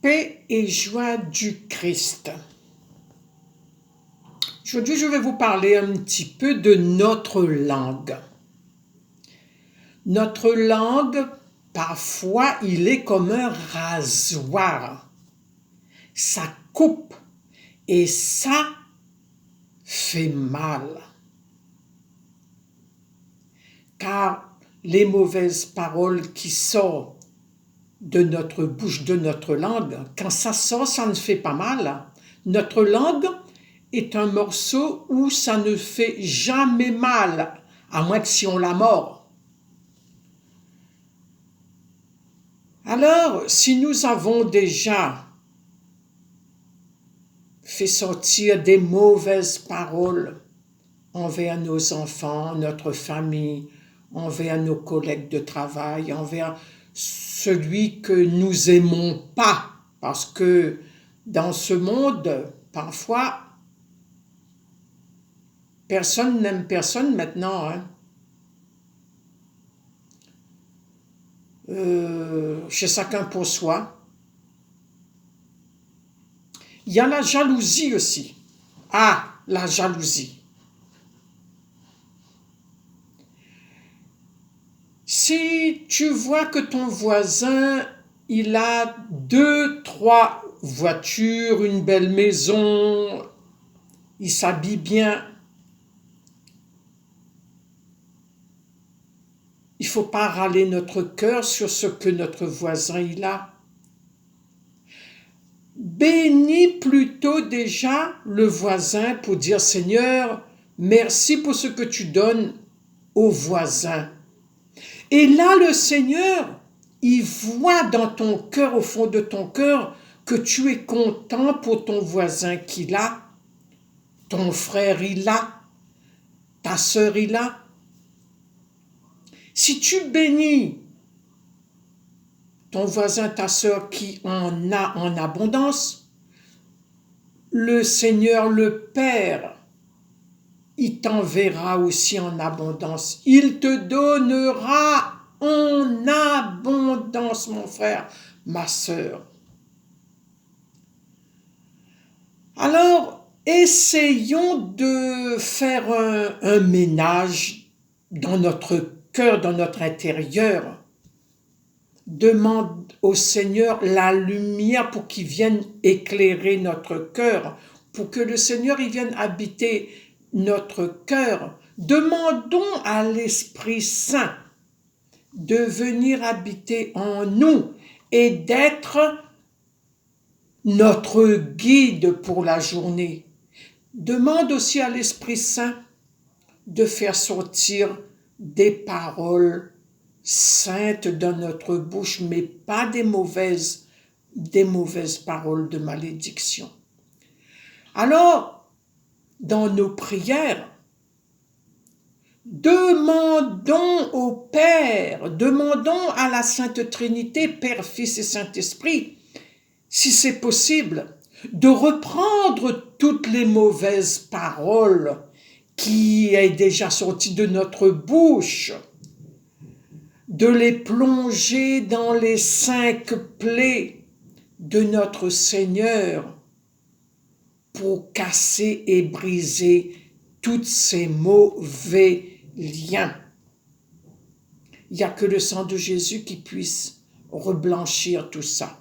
Paix et joie du Christ. Aujourd'hui, je vais vous parler un petit peu de notre langue. Notre langue, parfois, il est comme un rasoir. Ça coupe et ça fait mal. Car les mauvaises paroles qui sortent de notre bouche, de notre langue, quand ça sort, ça ne fait pas mal. Notre langue est un morceau où ça ne fait jamais mal, à moins que si on la mord. Alors, si nous avons déjà fait sortir des mauvaises paroles envers nos enfants, notre famille, envers nos collègues de travail, envers celui que nous aimons pas, parce que dans ce monde, parfois, personne n'aime personne maintenant. Chez chacun pour soi. Il y a la jalousie aussi. Ah, la jalousie. Si tu vois que ton voisin, il a 2, 3 voitures, une belle maison, il s'habille bien, il ne faut pas râler notre cœur sur ce que notre voisin il a. Bénis plutôt déjà le voisin pour dire « Seigneur, merci pour ce que tu donnes au voisin ». Et là, le Seigneur, il voit dans ton cœur, au fond de ton cœur, que tu es content pour ton voisin qu'il a, ton frère il a, ta sœur il a. Si tu bénis ton voisin, ta sœur qui en a en abondance, le Seigneur, le Père, il t'enverra aussi en abondance. Il te donnera en abondance, mon frère, ma sœur. Alors, essayons de faire un ménage dans notre cœur, dans notre intérieur. Demande au Seigneur la lumière pour qu'il vienne éclairer notre cœur, pour que le Seigneur il vienne habiter notre cœur. Demandons à l'Esprit Saint de venir habiter en nous et d'être notre guide pour la journée. Demande aussi à l'Esprit Saint de faire sortir des paroles saintes dans notre bouche, mais pas des mauvaises paroles de malédiction. Alors, dans nos prières, demandons au Père, demandons à la Sainte Trinité, Père, Fils et Saint-Esprit, si c'est possible, de reprendre toutes les mauvaises paroles qui est déjà sorties de notre bouche, de les plonger dans les 5 plaies de notre Seigneur pour casser et briser tous ces mauvais liens. Il n'y a que le sang de Jésus qui puisse reblanchir tout ça.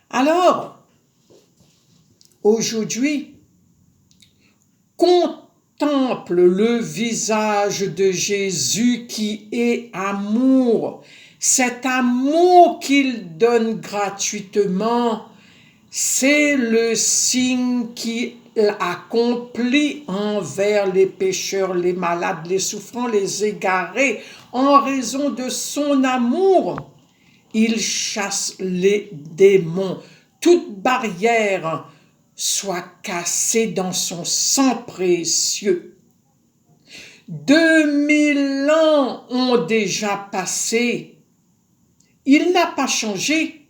Alors, aujourd'hui, contemple le visage de Jésus qui est amour. Cet amour qu'il donne gratuitement, c'est le signe qu'il accomplit envers les pécheurs, les malades, les souffrants, les égarés. En raison de son amour, il chasse les démons. Toute barrière soit cassée dans son sang précieux. 2000 ans ont déjà passé. Il n'a pas changé.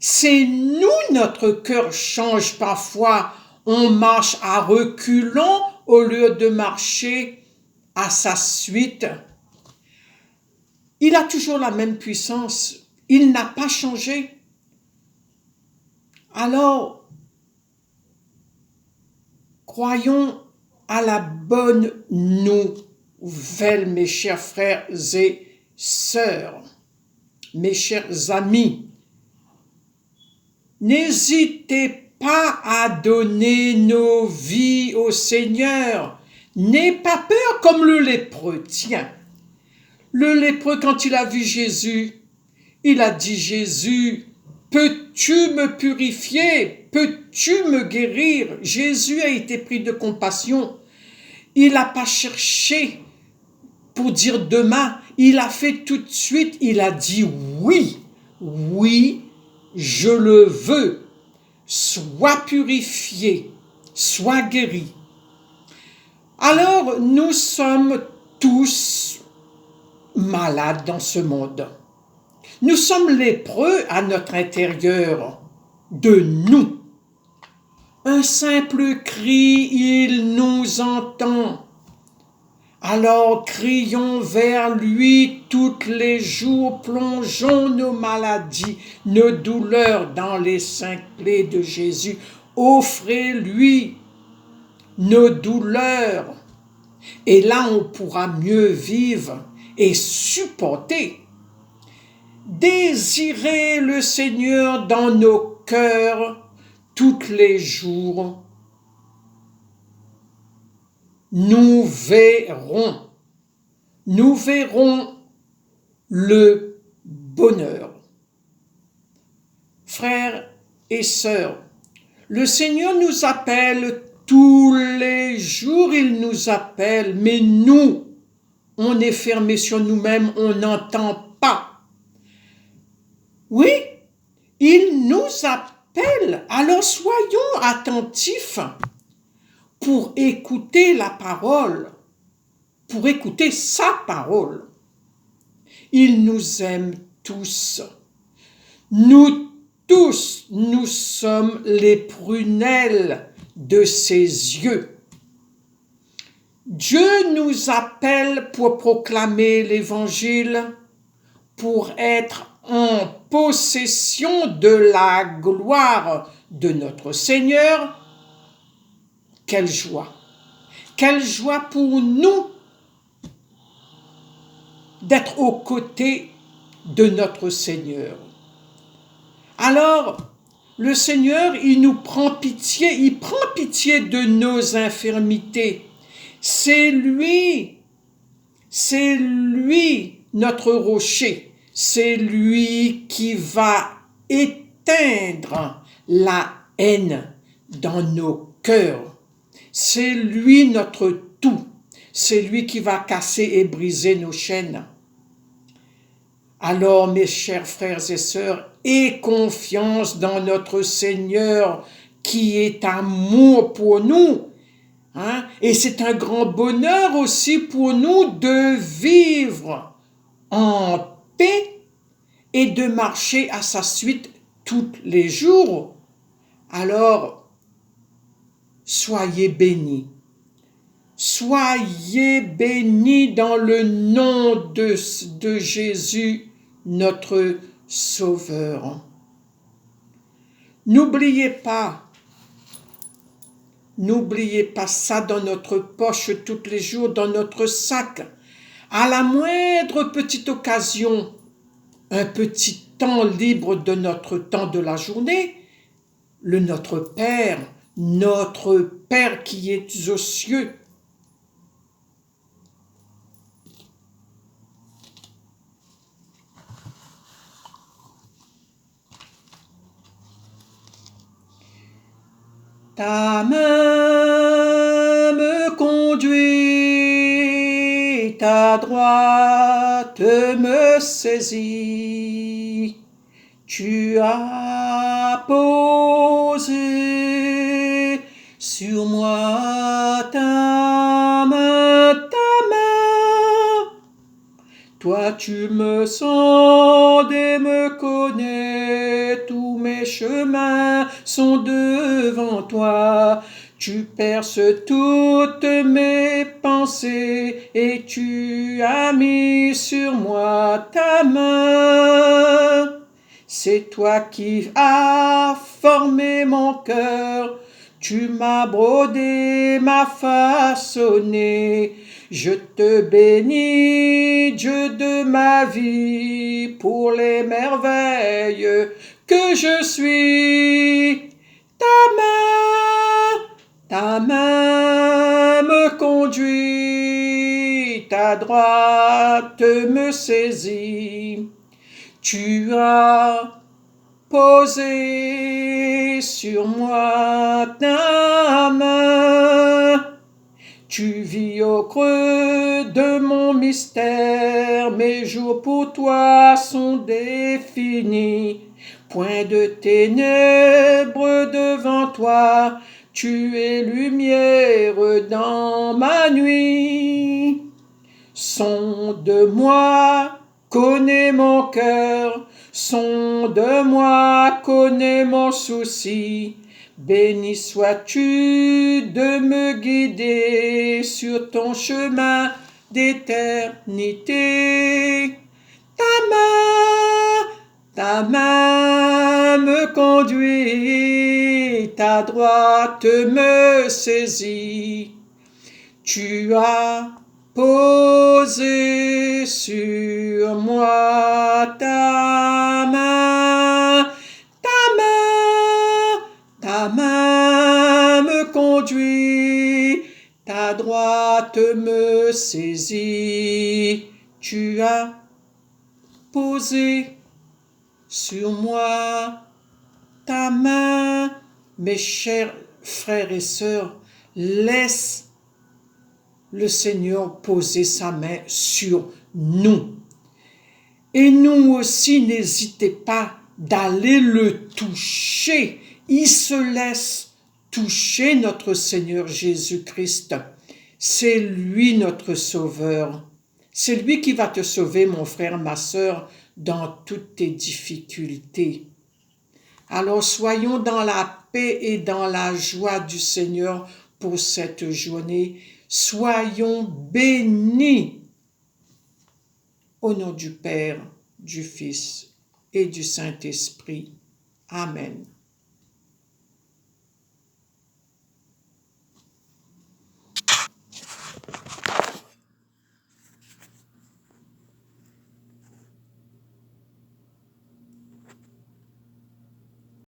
C'est nous, notre cœur change parfois. On marche à reculons au lieu de marcher à sa suite. Il a toujours la même puissance. Il n'a pas changé. Alors, croyons à la bonne nouvelle, mes chers frères et sœurs, mes chers amis. N'hésitez pas à donner nos vies au Seigneur. N'aie pas peur comme le lépreux. Tiens, le lépreux, quand il a vu Jésus, il a dit, Jésus, peux-tu me purifier? Peux-tu me guérir? Jésus a été pris de compassion. Il n'a pas cherché pour dire demain. Il a fait tout de suite. Il a dit oui, oui, je le veux. Sois purifié, sois guéri. Alors, nous sommes tous malades dans ce monde. Nous sommes lépreux à notre intérieur de nous. Un simple cri, il nous entend. Alors crions vers lui tous les jours, plongeons nos maladies, nos douleurs dans les saints clés de Jésus. Offrez-lui nos douleurs. Et là, on pourra mieux vivre et supporter. Désirez le Seigneur dans nos cœurs tous les jours. Nous verrons le bonheur. Frères et sœurs, le Seigneur nous appelle tous les jours, il nous appelle, mais nous, on est fermé sur nous-mêmes, on n'entend pas. Oui, il nous appelle, alors soyons attentifs pour écouter la parole, pour écouter sa parole. Il nous aime tous. Nous tous, nous sommes les prunelles de ses yeux. Dieu nous appelle pour proclamer l'Évangile, pour être en possession de la gloire de notre Seigneur. Quelle joie! Quelle joie pour nous d'être aux côtés de notre Seigneur. Alors, le Seigneur, il nous prend pitié, il prend pitié de nos infirmités. C'est lui notre rocher. C'est lui qui va éteindre la haine dans nos cœurs. C'est lui notre tout. C'est lui qui va casser et briser nos chaînes. Alors, mes chers frères et sœurs, aie confiance dans notre Seigneur qui est amour pour nous. Et c'est un grand bonheur aussi pour nous de vivre en paix et de marcher à sa suite tous les jours. Alors, soyez bénis. Soyez bénis dans le nom de Jésus, notre Sauveur. N'oubliez pas ça dans notre poche tous les jours, dans notre sac. À la moindre petite occasion, un petit temps libre de notre temps de la journée, notre Père qui est aux cieux, ta main me conduit, ta droite me saisit. Tu as posé sur moi ta main. Toi tu me sondes et me connais tous mes mes chemins sont devant toi. Tu perces toutes mes pensées et tu as mis sur moi ta main. C'est toi qui as formé mon cœur, tu m'as brodé, m'as façonné. Je te bénis, Dieu de ma vie, pour les merveilles que je suis. Ta main me conduit, ta droite me saisit. Tu as posé sur moi ta main. Tu vis au creux de mon mystère, mes jours pour toi sont définis. Point de ténèbres devant toi, tu es lumière dans ma nuit. Sonde-moi, connais mon cœur, sonde-moi, connais mon souci. Béni sois-tu de me guider sur ton chemin d'éternité. Ta main me conduit, ta droite me saisit. Tu as posé sur moi ta main, ta main me conduit, ta droite me saisit. Tu as posé sur moi ta main. Mes chers frères et sœurs, laisse le Seigneur poser sa main sur nous. Et nous aussi, n'hésitez pas d'aller le toucher. Il se laisse toucher, notre Seigneur Jésus-Christ. C'est lui notre Sauveur. C'est lui qui va te sauver, mon frère, ma sœur, dans toutes tes difficultés. Alors soyons dans la paix et dans la joie du Seigneur pour cette journée. Soyons bénis au nom du Père, du Fils et du Saint-Esprit. Amen.